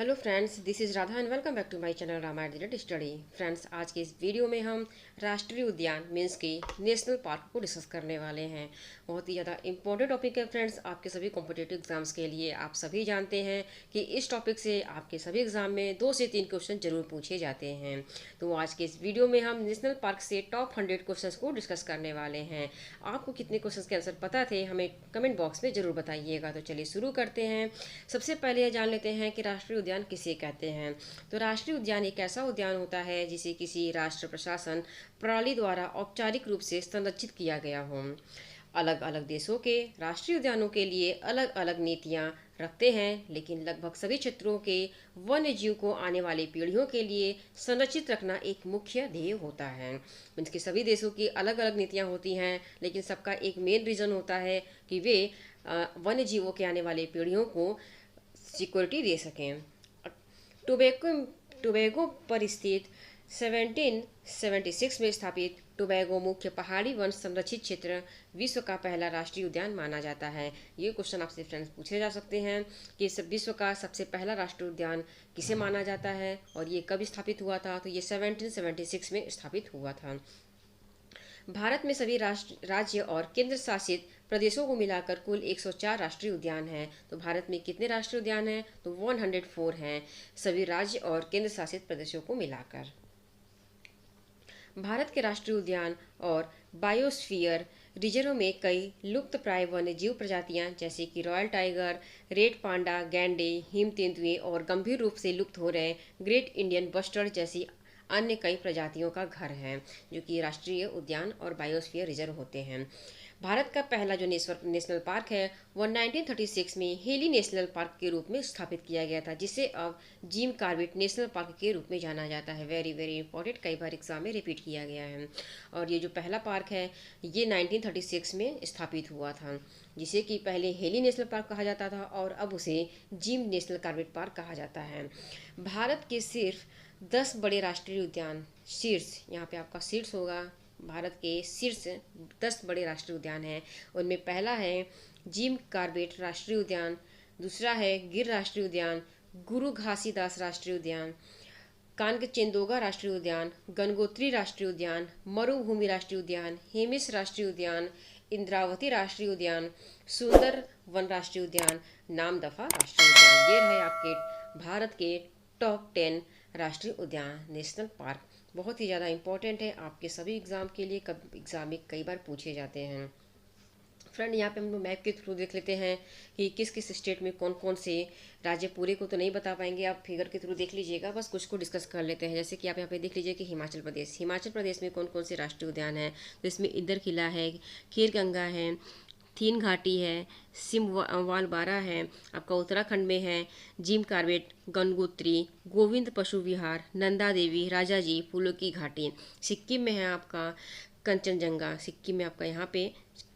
Hello friends, this is Radha and welcome back to my channel Ramayan detail study. Friends, आज के इस video में हम राष्ट्रीय उद्यान मीन्स की नेशनल पार्क को डिस्कस करने वाले हैं। बहुत ही ज़्यादा इंपॉर्टेंट टॉपिक है फ्रेंड्स, आपके सभी कॉम्पिटेटिव एग्जाम्स के लिए। आप सभी जानते हैं कि इस टॉपिक से आपके सभी एग्जाम में 2 से 3 क्वेश्चन जरूर पूछे जाते हैं। तो आज के इस वीडियो में हम नेशनल पार्क से टॉप 100 क्वेश्चन को डिस्कस करने वाले हैं। आपको कितने क्वेश्चन के आंसर पता थे हमें कमेंट बॉक्स में जरूर बताइएगा। तो चलिए शुरू करते हैं। सबसे पहले जान लेते हैं कि राष्ट्रीय उद्यान किसे कहते हैं। तो राष्ट्रीय उद्यान एक ऐसा उद्यान होता है जिसे किसी राष्ट्र प्रशासन प्रणाली द्वारा औपचारिक रूप से संरक्षित किया गया हो। अलग अलग देशों के राष्ट्रीय उद्यानों के लिए अलग अलग नीतियां रखते हैं, लेकिन लगभग सभी क्षेत्रों के वन्य जीव को आने वाली पीढ़ियों के लिए संरक्षित रखना एक मुख्य ध्येय होता है। मीन्स कि सभी देशों की अलग अलग नीतियां होती हैं, लेकिन सबका एक मेन रीज़न होता है कि वे वन्य जीवों के आने वाली पीढ़ियों को सिक्योरिटी दे सकें। टोबैको टोबैगो पर स्थित 1776 में स्थापित टोबैगो मुख्य पहाड़ी वन संरक्षित क्षेत्र विश्व का पहला राष्ट्रीय उद्यान माना जाता है। ये क्वेश्चन आपसे फ्रेंड्स पूछे जा सकते हैं कि विश्व का सबसे पहला राष्ट्रीय उद्यान किसे माना जाता है और ये कब स्थापित हुआ था। तो ये 1776 में स्थापित हुआ था। भारत में सभी राज्य और केंद्र शासित प्रदेशों को मिलाकर कुल 104 राष्ट्रीय उद्यान हैं। तो भारत में कितने राष्ट्रीय उद्यान हैं? तो 104 हैं, सभी राज्य और केंद्र शासित प्रदेशों को मिलाकर। भारत के राष्ट्रीय उद्यान और बायोस्फीयर रिजर्व में कई लुप्त प्राय वन्य जीव प्रजातियां जैसे कि रॉयल टाइगर, रेड पांडा, गैंडे, हिम तेंदुए और गंभीर रूप से लुप्त हो रहे ग्रेट इंडियन बस्टर्ड जैसी अन्य कई प्रजातियों का घर है, जो कि राष्ट्रीय उद्यान और बायोस्फीयर रिजर्व होते हैं। भारत का पहला जो नेशनल पार्क है वह 1936 में हेली नेशनल पार्क के रूप में स्थापित किया गया था, जिसे अब जिम कॉर्बेट नेशनल पार्क के रूप में जाना जाता है। वेरी वेरी इंपॉर्टेंट, कई बार एग्जाम में रिपीट किया गया है। और ये जो पहला पार्क है ये 1936 में स्थापित हुआ था, जिसे कि पहले हेली नेशनल पार्क कहा जाता था और अब उसे जिम नेशनल कॉर्बेट पार्क कहा जाता है। भारत के सिर्फ 10 बड़े राष्ट्रीय उद्यान शीर्ष, यहाँ पे आपका शीर्ष होगा, भारत के शीर्ष 10 बड़े राष्ट्रीय उद्यान हैं। उनमें पहला है जिम कॉर्बेट राष्ट्रीय उद्यान, दूसरा है गिर राष्ट्रीय उद्यान, गुरु घासीदास राष्ट्रीय उद्यान, कांगचेंदोगा राष्ट्रीय उद्यान, गंगोत्री राष्ट्रीय उद्यान, मरुभूमि राष्ट्रीय उद्यान, हेमिस राष्ट्रीय उद्यान, इंद्रावती राष्ट्रीय उद्यान, सुंदर वन राष्ट्रीय उद्यान, नामदफा राष्ट्रीय उद्यान। ये रहे आपके भारत के टॉप 10 राष्ट्रीय उद्यान नेशनल पार्क। बहुत ही ज़्यादा इंपॉर्टेंट है आपके सभी एग्ज़ाम के लिए, एग्ज़ाम में कई बार पूछे जाते हैं। फ्रेंड, यहाँ पे हम लोग मैप के थ्रू देख लेते हैं कि किस किस स्टेट में कौन कौन से राज्य, पूरे को तो नहीं बता पाएंगे, आप फिगर के थ्रू देख लीजिएगा, बस कुछ को डिस्कस कर लेते हैं। जैसे कि आप यहाँ पे देख लीजिए कि हिमाचल प्रदेश में कौन कौन से राष्ट्रीय उद्यान है। तो इसमें इंदर किला है, खीर गंगा है, तीन घाटी है, सिमवालबारा है, आपका उत्तराखंड में है जिम कॉर्बेट, गंगोत्री, गोविंद पशु विहार, नंदा देवी, राजाजी, फूलों की घाटी। सिक्किम में है आपका कंचनजंगा, सिक्किम में आपका यहाँ पे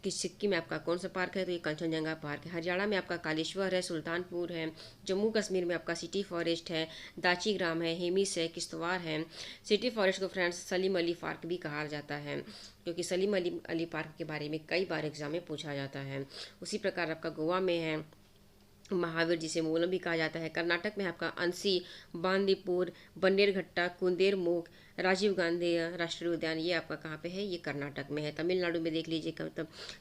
सिक्किम में आपका कौन सा पार्क है? तो ये कंचनजंगा पार्क है। हरियाणा में आपका कालेश्वर है, सुल्तानपुर है, जम्मू कश्मीर में आपका सिटी फॉरेस्ट है, दाची ग्राम है, हेमिस है, किश्तवाड़ है। सिटी फॉरेस्ट को फ्रेंड्स सलीम अली पार्क भी कहा जाता है, क्योंकि सलीम अली पार्क के बारे में कई बार एग्जाम में पूछा जाता है। उसी प्रकार आपका गोवा में है महावीर, जिसे मूलम भी कहा जाता है। कर्नाटक में आपका अंसी, बांदीपुर, बन्नेरघट्टा, कुंदेरमुख, राजीव गांधी राष्ट्रीय उद्यान, ये आपका कहाँ पे है? ये कर्नाटक में है। तमिलनाडु में देख लीजिए,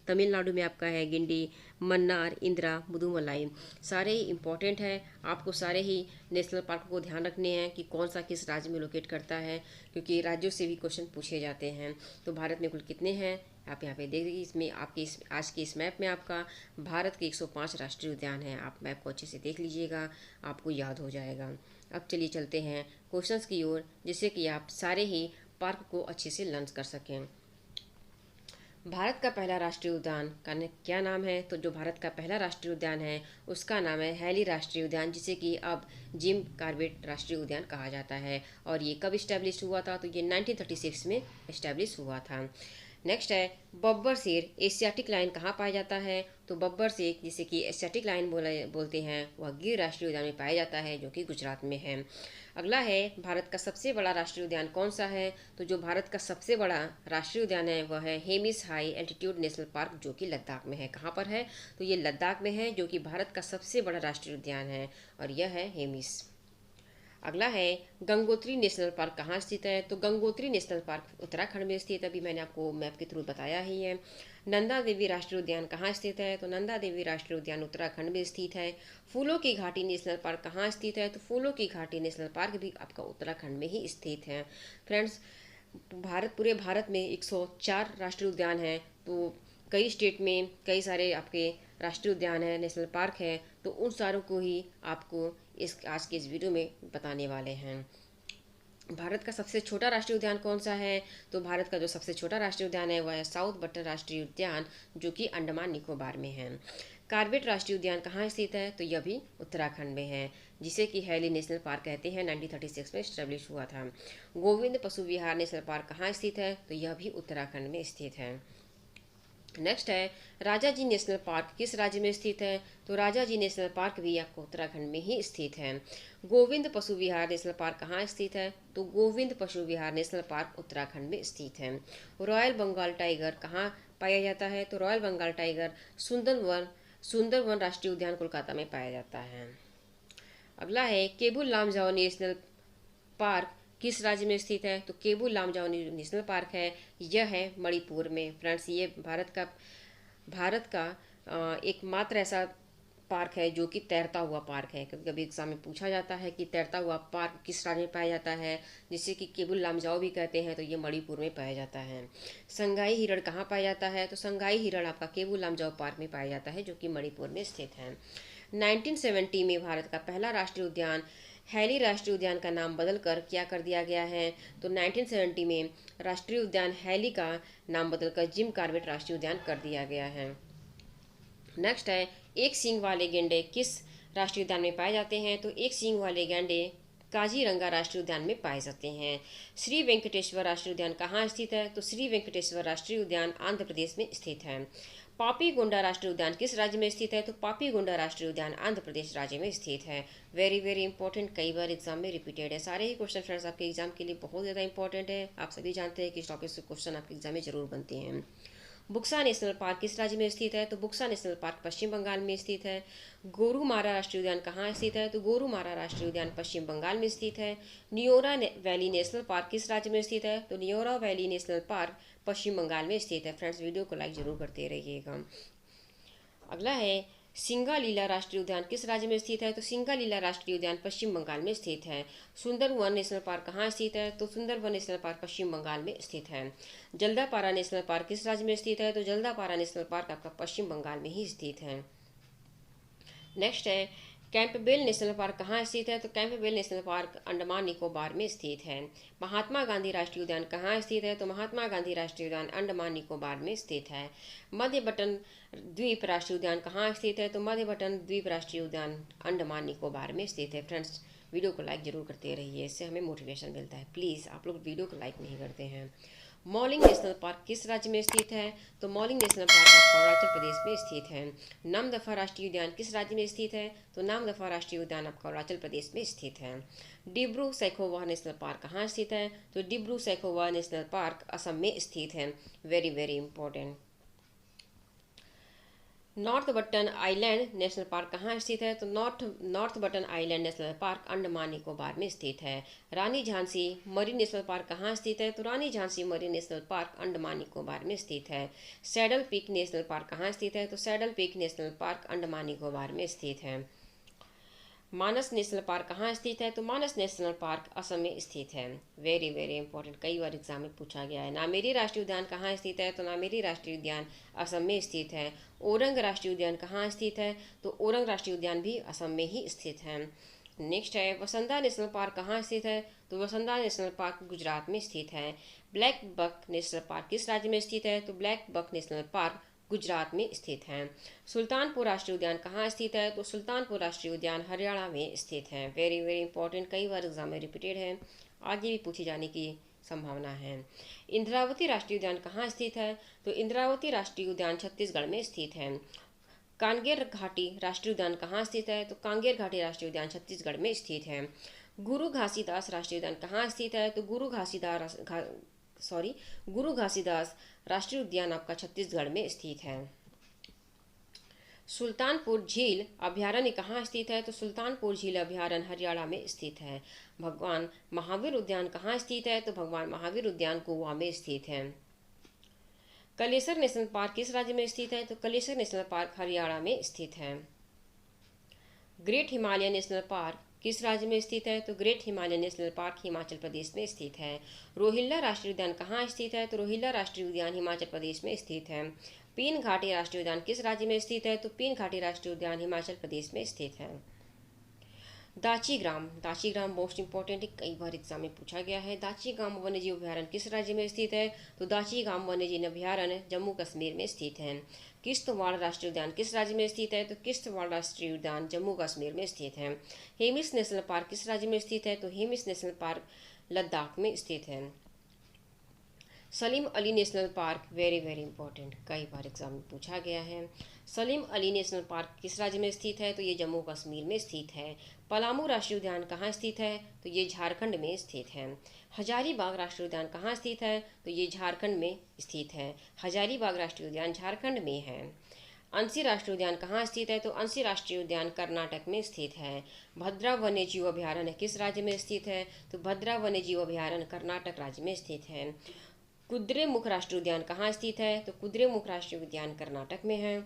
तमिलनाडु में आपका है गिंडी, मन्नार, इंदिरा, मुदुमलाई। सारे ही इंपॉर्टेंट है, आपको सारे ही नेशनल पार्क को ध्यान रखने हैं कि कौन सा किस राज्य में लोकेट करता है, क्योंकि राज्यों से भी क्वेश्चन पूछे जाते हैं। तो भारत में कुल कितने हैं आप यहाँ पे देख लीजिए। इसमें आपके आज के इस मैप में आपका भारत के 105 राष्ट्रीय उद्यान हैं। आप मैप को अच्छे से देख लीजिएगा, आपको याद हो जाएगा। अब चलिए चलते हैं क्वेश्चंस की ओर, जिससे कि आप सारे ही पार्क को अच्छे से लर्न कर सकें। भारत का पहला राष्ट्रीय उद्यान का क्या नाम है? तो जो भारत का पहला राष्ट्रीय उद्यान है उसका नाम है हैली राष्ट्रीय उद्यान, जिसे कि अब जिम कॉर्बेट राष्ट्रीय उद्यान कहा जाता है। और ये कब इस्टेब्लिश हुआ था? तो ये 1936 में इस्टेब्लिश हुआ था। नेक्स्ट है बब्बर शेर एशियाटिक लाइन कहाँ पाया जाता है? तो बब्बर शेर, जिसे कि एशियाटिक लाइन बोलते हैं, वह गिर राष्ट्रीय उद्यान में पाया जाता है, जो कि गुजरात में है। अगला है भारत का सबसे बड़ा राष्ट्रीय उद्यान कौन सा है? तो जो भारत का सबसे बड़ा राष्ट्रीय उद्यान है वह है Hemis high altitude national park, जो कि लद्दाख में है। कहाँ पर है? तो ये लद्दाख में है, जो कि भारत का सबसे बड़ा राष्ट्रीय उद्यान है, और यह है हेमिस। अगला है गंगोत्री नेशनल पार्क कहाँ स्थित है? तो गंगोत्री नेशनल पार्क उत्तराखंड में स्थित है, अभी मैंने आपको मैप के थ्रू बताया ही है। नंदा देवी राष्ट्रीय उद्यान कहाँ स्थित है? तो नंदा देवी राष्ट्रीय उद्यान उत्तराखंड में स्थित है। फूलों की घाटी नेशनल पार्क कहाँ स्थित है? तो फूलों की घाटी नेशनल पार्क भी आपका उत्तराखंड में ही स्थित है। फ्रेंड्स, पूरे भारत में 104 राष्ट्रीय उद्यान हैं, तो कई स्टेट में कई सारे आपके राष्ट्रीय उद्यान है, नेशनल पार्क है, तो उन सारों को ही आपको आज के इस वीडियो में बताने वाले हैं। भारत का सबसे छोटा राष्ट्रीय उद्यान कौन सा है? तो भारत का जो सबसे छोटा राष्ट्रीय उद्यान है वह है साउथ बट्टन राष्ट्रीय उद्यान, जो कि अंडमान निकोबार में है। कार्बेट राष्ट्रीय उद्यान कहाँ स्थित है? तो यह भी उत्तराखंड में है, जिसे कि हैली नेशनल पार्क कहते हैं। 1936 में स्टेब्लिश हुआ था। गोविंद पशु विहार नेशनल पार्क कहाँ स्थित है? तो यह भी उत्तराखंड में स्थित है। नेक्स्ट है राजाजी नेशनल पार्क किस राज्य में स्थित है? तो राजाजी नेशनल पार्क भी आपको उत्तराखंड में ही स्थित है। गोविंद पशु विहार नेशनल पार्क कहाँ स्थित है? तो गोविंद पशु विहार नेशनल पार्क उत्तराखंड में स्थित है। रॉयल बंगाल टाइगर कहाँ पाया जाता है? तो रॉयल बंगाल टाइगर सुंदरवन राष्ट्रीय उद्यान कोलकाता में पाया जाता है। अगला है केबुल लामजाओ नेशनल पार्क किस राज्य में स्थित है? तो केबुल लामजाओ नेशनल पार्क है, यह है मणिपुर में। फ्रेंड्स, ये भारत का एकमात्र ऐसा पार्क है जो कि तैरता हुआ पार्क है। कभी कभी एग्जाम में पूछा जाता है कि तैरता हुआ पार्क किस राज्य में पाया जाता है, जिसे कि केबुल लामजाओ भी कहते हैं, तो ये मणिपुर में पाया जाता है। संगाई हिरण कहाँ पाया जाता है? तो संगाई हिरण आपका केबुल लामजाओ पार्क में पाया जाता है, जो कि मणिपुर में स्थित है। 1970 में भारत का पहला राष्ट्रीय उद्यान हैली राष्ट्रीय उद्यान का नाम बदलकर क्या कर दिया गया है? तो 1970 में राष्ट्रीय उद्यान हैली का नाम बदलकर जिम कॉर्बेट राष्ट्रीय उद्यान कर दिया गया है। नेक्स्ट है एक सींग वाले गैंडे किस राष्ट्रीय उद्यान में पाए जाते हैं? तो एक सींग वाले गैंडे काजीरंगा राष्ट्रीय उद्यान में पाए जाते हैं। श्री वेंकटेश्वर राष्ट्रीय उद्यान कहाँ स्थित है? तो श्री वेंकटेश्वर राष्ट्रीय उद्यान आंध्र प्रदेश में स्थित है। पापीगोंडा राष्ट्रीय उद्यान किस राज्य में स्थित है? तो पापीगोंडा राष्ट्रीय उद्यान आंध्र प्रदेश राज्य में स्थित है। वेरी वेरी इंपॉर्टेंट, कई बार एग्जाम में रिपीटेड है। सारे ही क्वेश्चन फ्रेंड्स आपके एग्जाम के लिए बहुत ज़्यादा इंपॉर्टेंट है। आप सभी जानते हैं कि इस टॉपिक से क्वेश्चन आपके एग्जाम में जरूर बनते हैं। बुक्सा नेशनल पार्क किस राज्य में स्थित है? तो बुक्सा नेशनल पार्क पश्चिम बंगाल में स्थित है। गोरुमारा राष्ट्रीय उद्यान कहाँ स्थित है? तो गोरुमारा राष्ट्रीय उद्यान पश्चिम बंगाल में स्थित है। नियोरा वैली नेशनल पार्क किस राज्य में स्थित है? तो नियोरा वैली नेशनल पार्क पश्चिम बंगाल में स्थित है। फ्रेंड्स, वीडियो को लाइक जरूर करते रहिएगा। अगला है सिंगालीला राष्ट्रीय उद्यान किस राज्य में स्थित है? तो सिंगालीला राष्ट्रीय उद्यान पश्चिम बंगाल में स्थित है। सुंदरवन नेशनल पार्क कहाँ स्थित है? तो सुंदरवन नेशनल पार्क पश्चिम बंगाल में स्थित है। जल्दापारा नेशनल पार्क किस राज्य में स्थित है? तो जल्दापारा नेशनल पार्क आपका पश्चिम बंगाल में ही स्थित है। नेक्स्ट है कैंपबेल नेशनल पार्क कहाँ स्थित है? तो Campbell national park Andaman Nicobar में स्थित है। महात्मा गांधी राष्ट्रीय उद्यान कहाँ स्थित है? तो महात्मा गांधी राष्ट्रीय उद्यान अंडमान निकोबार में स्थित है। मध्य बटन द्वीप राष्ट्रीय उद्यान कहाँ स्थित है? तो मध्य बटन द्वीप राष्ट्रीय उद्यान अंडमान निकोबार में स्थित है। फ्रेंड्स, वीडियो को लाइक जरूर करते रहिए, इससे हमें मोटिवेशन मिलता है। प्लीज़ आप लोग वीडियो को लाइक नहीं करते हैं। मौलिंग नेशनल पार्क किस राज्य में स्थित है? तो मौलिंग नेशनल पार्क आपका अरुणाचल प्रदेश में स्थित है। नामदफा राष्ट्रीय उद्यान किस राज्य में स्थित है? तो नामदफा राष्ट्रीय उद्यान आपका अरुणाचल प्रदेश में स्थित है। डिब्रू सैखोवा नेशनल पार्क कहाँ स्थित है? तो डिब्रू सैखोवा नेशनल पार्क असम में स्थित है। Very very important. North button island national park कहाँ स्थित है? तो north button island national park Andaman Nicobar में स्थित है। Rani Jhansi marine national park कहाँ स्थित है? तो Rani Jhansi marine national park Andaman Nicobar में स्थित है। सैडल पीक नेशनल पार्क कहाँ स्थित है? तो saddle peak national park Andaman Nicobar में स्थित है। मानस नेशनल पार्क कहाँ स्थित है? तो मानस नेशनल पार्क असम में स्थित है। वेरी वेरी इंपॉर्टेंट, कई बार एग्जाम में पूछा गया है। नामेरी राष्ट्रीय उद्यान कहाँ स्थित है? तो नामेरी राष्ट्रीय उद्यान असम में स्थित है। ओरंग राष्ट्रीय उद्यान कहाँ स्थित है? तो ओरंग राष्ट्रीय उद्यान भी असम में ही स्थित है। नेक्स्ट है वसंदा नेशनल पार्क कहाँ स्थित है? तो वसंदा नेशनल पार्क गुजरात में स्थित है। ब्लैक बक नेशनल पार्क किस राज्य में स्थित है? तो blackbuck national park Gujarat में स्थित है। सुल्तानपुर राष्ट्रीय उद्यान कहाँ स्थित है? तो सुल्तानपुर राष्ट्रीय उद्यान हरियाणा में स्थित है। वेरी वेरी इंपॉर्टेंट, कई बार एग्जाम में रिपीटेड है, आगे भी पूछी जाने की संभावना है। इंद्रावती राष्ट्रीय उद्यान कहाँ स्थित है? तो इंद्रावती राष्ट्रीय उद्यान छत्तीसगढ़ में स्थित है। कांगेर घाटी राष्ट्रीय उद्यान कहाँ स्थित है? तो कांगेर घाटी राष्ट्रीय उद्यान छत्तीसगढ़ में स्थित है। गुरु घासीदास राष्ट्रीय उद्यान कहाँ स्थित है? तो गुरु घासीदास राष्ट्रीय उद्यान आपका छत्तीसगढ़ में स्थित है। सुल्तानपुर झील अभयारण्य कहाँ स्थित है? तो सुल्तानपुर झील अभयारण्य हरियाणा में स्थित है। भगवान महावीर उद्यान कहाँ स्थित है? तो भगवान महावीर उद्यान गोवा में स्थित है। कलेसर नेशनल पार्क किस राज्य में स्थित है? तो कलेसर नेशनल पार्क हरियाणा में स्थित है। ग्रेट हिमालय नेशनल पार्क किस राज्य में स्थित है? तो great Himalaya national park Himachal Pradesh में स्थित है। रोहिल्ला राष्ट्रीय उद्यान कहाँ स्थित है? तो रोहिल्ला राष्ट्रीय उद्यान हिमाचल प्रदेश में स्थित है। पीन घाटी राष्ट्रीय उद्यान किस राज्य में स्थित है? तो पीन घाटी राष्ट्रीय उद्यान हिमाचल प्रदेश में स्थित है। दाची ग्राम मोस्ट इंपॉर्टेंट है, कई बार एग्जाम में पूछा गया है। दाची ग्राम वन्यजीव अभयारण्य किस राज्य में स्थित है? तो दाची ग्राम वन्यजीव अभयारण्य जम्मू कश्मीर में स्थित है। किश्तवाड़ राष्ट्रीय उद्यान किस राज्य में स्थित है? तो किश्तवाड़ राष्ट्रीय उद्यान जम्मू कश्मीर में स्थित है। हेमिस नेशनल पार्क किस राज्य में स्थित है? तो हेमिस नेशनल पार्क लद्दाख में स्थित है। Salim Ali national park very very important, कई बार एग्जाम में पूछा गया है। सलीम अली नेशनल पार्क किस राज्य में स्थित है? तो ये जम्मू कश्मीर में स्थित है। पलामू राष्ट्रीय उद्यान कहाँ स्थित है? तो ये झारखंड में स्थित है। हजारीबाग राष्ट्रीय उद्यान कहाँ स्थित है? तो ये झारखंड में स्थित है। हजारीबाग राष्ट्रीय उद्यान झारखंड में है। अंशी राष्ट्रीय उद्यान कहाँ स्थित है? तो अंशी राष्ट्रीय उद्यान कर्नाटक में स्थित है। भद्रा वन्यजीव अभयारण्य किस राज्य में स्थित है? तो भद्रा वन्यजीव अभयारण्य कर्नाटक राज्य में स्थित है। कुद्रेमुख राष्ट्रीय उद्यान कहाँ स्थित है? तो कुद्रेमुख राष्ट्रीय उद्यान कर्नाटक में है।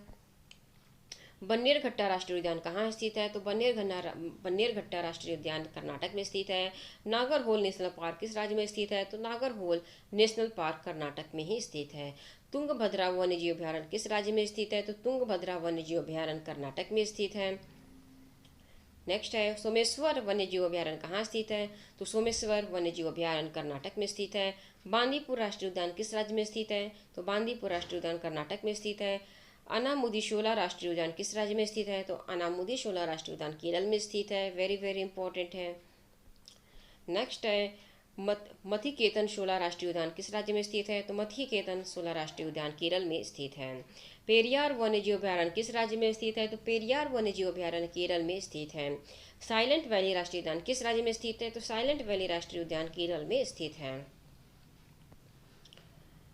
बन्नेरघट्टा राष्ट्रीय उद्यान कहाँ स्थित है? तो बन्नेरघट्टा राष्ट्रीय उद्यान कर्नाटक में स्थित है। नागरहोल नेशनल पार्क किस राज्य में स्थित है? तो नागरहोल नेशनल पार्क कर्नाटक में ही स्थित है। तुंगभद्रा वन्यजीव अभयारण्य किस राज्य में स्थित है? तो तुंगभद्रा वन्यजीव अभयारण्य कर्नाटक में स्थित है। नेक्स्ट है सोमेश्वर वन्यजीव अभयारण्य कहाँ स्थित है? तो सोमेश्वर वन्यजीव अभयारण्य कर्नाटक में स्थित है। बांदीपुर राष्ट्रीय उद्यान किस राज्य में स्थित है? तो बांदीपुर राष्ट्रीय उद्यान कर्नाटक में स्थित है। अनामुदीशोला राष्ट्रीय उद्यान किस राज्य में स्थित है? तो अनामुदीशोला राष्ट्रीय उद्यान केरल में स्थित है। वेरी वेरी इंपॉर्टेंट है। नेक्स्ट है मथिकेतन शोला राष्ट्रीय उद्यान किस राज्य में स्थित है? तो मथिकेतन शोला राष्ट्रीय उद्यान केरल में स्थित है। पेरियार वन्यजीव अभयारण्य किस राज्य में स्थित है? तो पेरियार वन्यजीव अभयारण्य केरल में स्थित है। साइलेंट वैली राष्ट्रीय उद्यान किस राज्य में स्थित है? तो साइलेंट वैली राष्ट्रीय उद्यान केरल में स्थित है।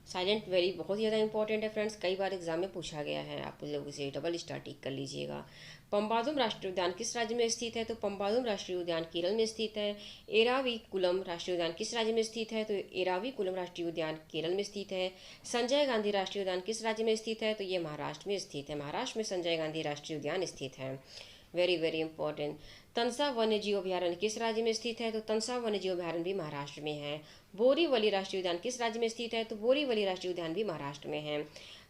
साइलेंट वैली बहुत ज़्यादा इंपॉर्टेंट है फ्रेंड्स, कई बार एग्जाम में पूछा गया है, आप लोग इसे डबल स्टार टिक कर लीजिएगा। पम्बादुम राष्ट्रीय उद्यान किस राज्य में स्थित है? तो पम्बादुम राष्ट्रीय उद्यान केरल में स्थित है। एराविकुलम राष्ट्रीय उद्यान किस राज्य में स्थित है? तो एराविकुलम राष्ट्रीय उद्यान केरल में स्थित है। संजय गांधी राष्ट्रीय उद्यान किस राज्य में स्थित है? तो ये महाराष्ट्र में स्थित है। महाराष्ट्र में संजय गांधी राष्ट्रीय उद्यान स्थित है। Very very important. तंसा वन्यजीव अभयारण्य किस राज्य में स्थित है? तो तंसा वन्यजीव अभयारण्य भी महाराष्ट्र में है। बोरीवली राष्ट्रीय उद्यान किस राज्य में स्थित है? तो बोरीवली राष्ट्रीय उद्यान भी महाराष्ट्र में है।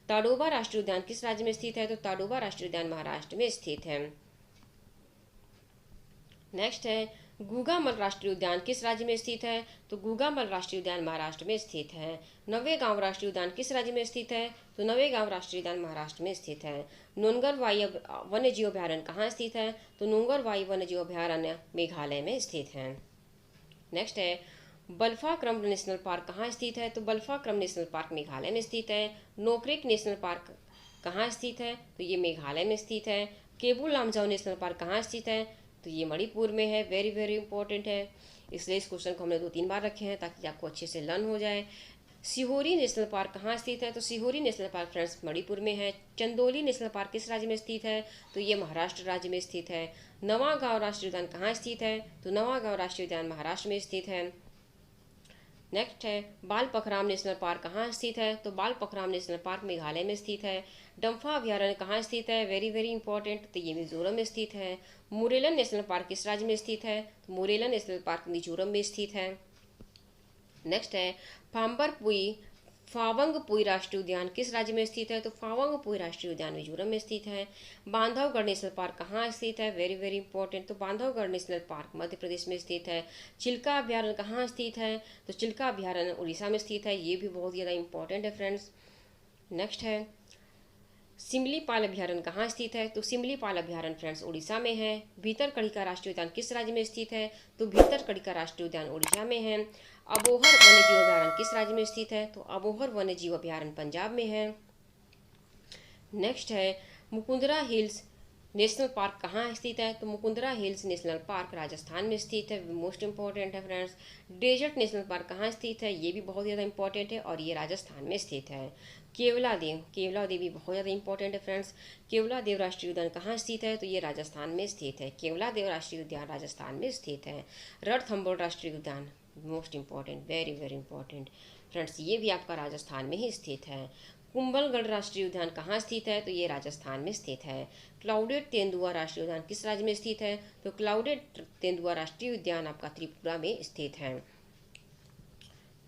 ताडोबा राष्ट्रीय उद्यान किस राज्य में स्थित है? तो ताडोबा राष्ट्रीय उद्यान महाराष्ट्र में स्थित है। नेक्स्ट है गुगामल राष्ट्रीय उद्यान किस राज्य में स्थित है? तो गुगामल राष्ट्रीय उद्यान महाराष्ट्र में स्थित है। नवेगांव राष्ट्रीय उद्यान किस राज्य में स्थित है? तो नवेगांव राष्ट्रीय उद्यान महाराष्ट्र में स्थित है। नोंगरवाई वन्यजीव अभयारण्य कहाँ स्थित है? तो नोंगरवाई वन्यजीव अभयारण्य मेघालय में स्थित है। नेक्स्ट है बल्फाक्रम नेशनल पार्क कहाँ स्थित है? तो बल्फाक्रम नेशनल पार्क मेघालय में स्थित है। नोक्रेक नेशनल पार्क कहाँ स्थित है? तो ये मेघालय में स्थित है। केबुल लामजाओ नेशनल पार्क कहाँ स्थित है? तो ये मणिपुर में है। वेरी वेरी इंपॉर्टेंट है, इसलिए इस क्वेश्चन को हमने 2-3 बार रखे हैं ताकि आपको अच्छे से लर्न हो जाए। सिहोरी नेशनल पार्क कहाँ स्थित है? तो Sihori national park friends Manipur में है। चंदोली नेशनल पार्क किस राज्य में स्थित है? तो ये महाराष्ट्र राज्य में स्थित है। नवागांव राष्ट्रीय उद्यान कहाँ स्थित है? तो नवागांव राष्ट्रीय उद्यान महाराष्ट्र में स्थित है। नेक्स्ट है बाल पखराम नेशनल पार्क कहाँ स्थित है? तो बाल पखराम नेशनल पार्क मेघालय में स्थित है। डम्फा अभयारण्य कहाँ स्थित है? वेरी वेरी इंपॉर्टेंट, तो ये मिजोरम में स्थित है। मुरेलन नेशनल पार्क किस राज्य में स्थित है? तो मुरेलन नेशनल पार्क मिजोरम में स्थित है। नेक्स्ट है फावंगपुई राष्ट्रीय उद्यान किस राज्य में स्थित है? तो फावंगपुई राष्ट्रीय उद्यान मिजोरम में स्थित है। बांधवगढ़ नेशनल पार्क कहाँ स्थित है? वेरी वेरी इंपॉर्टेंट, तो बांधवगढ़ नेशनल पार्क मध्य प्रदेश में स्थित है। चिल्का अभयारण्य कहाँ स्थित है? तो चिल्का अभयारण्य उड़ीसा में स्थित है। ये भी बहुत ज़्यादा इंपॉर्टेंट है फ्रेंड्स। नेक्स्ट है सिमलीपाल अभयारण्य कहाँ स्थित है? तो सिमलीपाल अभयारण्य फ्रेंड्स उड़ीसा में है। भीतरकनिका राष्ट्रीय उद्यान किस राज्य में स्थित है? तो भीतरकनिका राष्ट्रीय उद्यान उड़ीसा में है। अबोहर वन्यजीव अभयारण्य किस राज्य में स्थित है? तो अबोहर वन्यजीव अभयारण्य पंजाब में है। नेक्स्ट है मुकुंदरा हिल्स नेशनल पार्क कहाँ स्थित है? तो Mukundra hills national park Rajasthan में स्थित है, मोस्ट इंपॉर्टेंट है फ्रेंड्स। डेजर्ट नेशनल पार्क कहाँ स्थित है? ये भी बहुत ज़्यादा इंपॉर्टेंट है और ये राजस्थान में स्थित है। केवलादेव भी बहुत ज़्यादा इंपॉर्टेंट है फ्रेंड्स। केवलादेव राष्ट्रीय उद्यान कहाँ स्थित है? तो ये राजस्थान में स्थित है। केवलादेव राष्ट्रीय उद्यान राजस्थान में स्थित है। रणथंभौर राष्ट्रीय उद्यान most important, very very important friends, ये भी आपका राजस्थान में ही स्थित है। कुंभलगढ़ राष्ट्रीय उद्यान कहाँ स्थित है? तो ये राजस्थान में स्थित है। क्लाउडेड तेंदुआ राष्ट्रीय उद्यान किस राज्य में स्थित है? तो क्लाउडेड तेंदुआ राष्ट्रीय उद्यान आपका त्रिपुरा में स्थित है।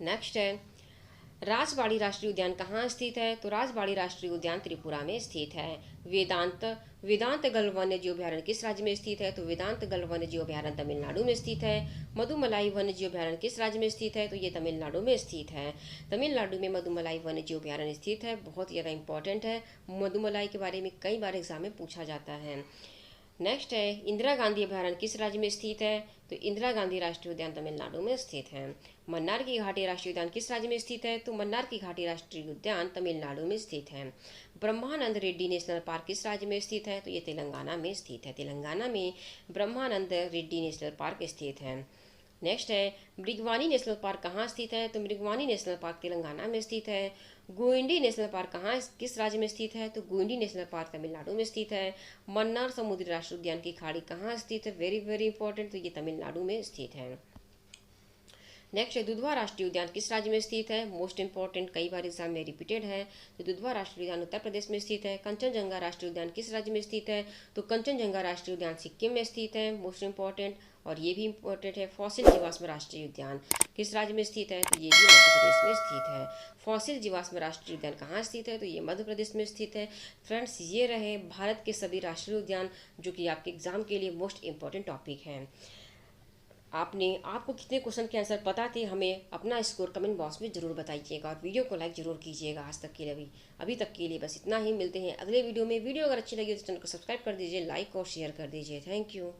नेक्स्ट है राजबाड़ी राष्ट्रीय उद्यान कहाँ स्थित है? तो राजबाड़ी राष्ट्रीय उद्यान त्रिपुरा में स्थित है। वेदांत वेदांत गल वन्य जीव अभ्यारण्य किस राज्य में स्थित है? तो वेदांत गल वन्य जीव अभ्यारण्य तमिलनाडु में स्थित है। मधुमलाई वन्य जीव अभ्यारण्य किस राज्य में स्थित है? तो ये तमिलनाडु में स्थित है। तमिलनाडु में मधुमलाई वन्य जीव अभ्यारण्य स्थित है, बहुत ज़्यादा इंपॉर्टेंट है। मधुमलाई के बारे में कई बार एग्जाम में पूछा जाता है। नेक्स्ट है इंदिरा गांधी अभ्यारण्य किस राज्य में स्थित है? तो इंदिरा गांधी राष्ट्रीय उद्यान तमिलनाडु में स्थित है। मन्नार की घाटी राष्ट्रीय उद्यान किस राज्य में स्थित है? तो मन्नार की घाटी राष्ट्रीय उद्यान तमिलनाडु में स्थित है। ब्रह्मानंद रेड्डी नेशनल पार्क किस राज्य में स्थित है? तो ये तेलंगाना में स्थित है। तेलंगाना में ब्रह्मानंद रेड्डी नेशनल पार्क स्थित है। नेक्स्ट है मृगवानी नेशनल पार्क कहाँ स्थित है? तो मृगवानी नेशनल पार्क तेलंगाना में स्थित है। गुइंडी नेशनल पार्क कहाँ किस राज्य में स्थित है? तो गुइंडी नेशनल पार्क तमिलनाडु में स्थित है। मन्नार समुद्री राष्ट्रीय उद्यान की खाड़ी कहाँ स्थित है? वेरी वेरी इंपॉर्टेंट, तो ये तमिलनाडु में स्थित है। नेक्स्ट है दुधवा राष्ट्रीय उद्यान किस राज्य में स्थित है? मोस्ट इंपॉर्टेंट, कई बार एग्जाम में रिपीटेड है। तो दुधवा राष्ट्रीय उद्यान उत्तर प्रदेश में स्थित है। कंचनजंगा राष्ट्रीय उद्यान किस राज्य में स्थित है? तो कंचनजंगा राष्ट्रीय उद्यान सिक्किम में स्थित है, मोस्ट इंपॉर्टेंट। और ये भी इंपॉर्टेंट है फॉसिल जीवाश्म राष्ट्रीय उद्यान किस राज्य में स्थित है? तो ये भी मध्य प्रदेश में स्थित है। फॉसिल जीवाश्म राष्ट्रीय उद्यान कहाँ स्थित है? तो ये मध्य प्रदेश में स्थित है। फ्रेंड्स, ये रहे भारत के सभी राष्ट्रीय उद्यान जो कि आपके एग्जाम के लिए मोस्ट इंपॉर्टेंट टॉपिक हैं। आपको कितने क्वेश्चन के आंसर पता थे, हमें अपना स्कोर कमेंट बॉक्स में ज़रूर बताइएगा और वीडियो को लाइक ज़रूर कीजिएगा। आज तक के लिए अभी तक के लिए बस इतना ही। मिलते हैं अगले वीडियो में। वीडियो अगर अच्छी लगी तो चैनल को सब्सक्राइब कर दीजिए, लाइक और शेयर कर दीजिए। Thank you.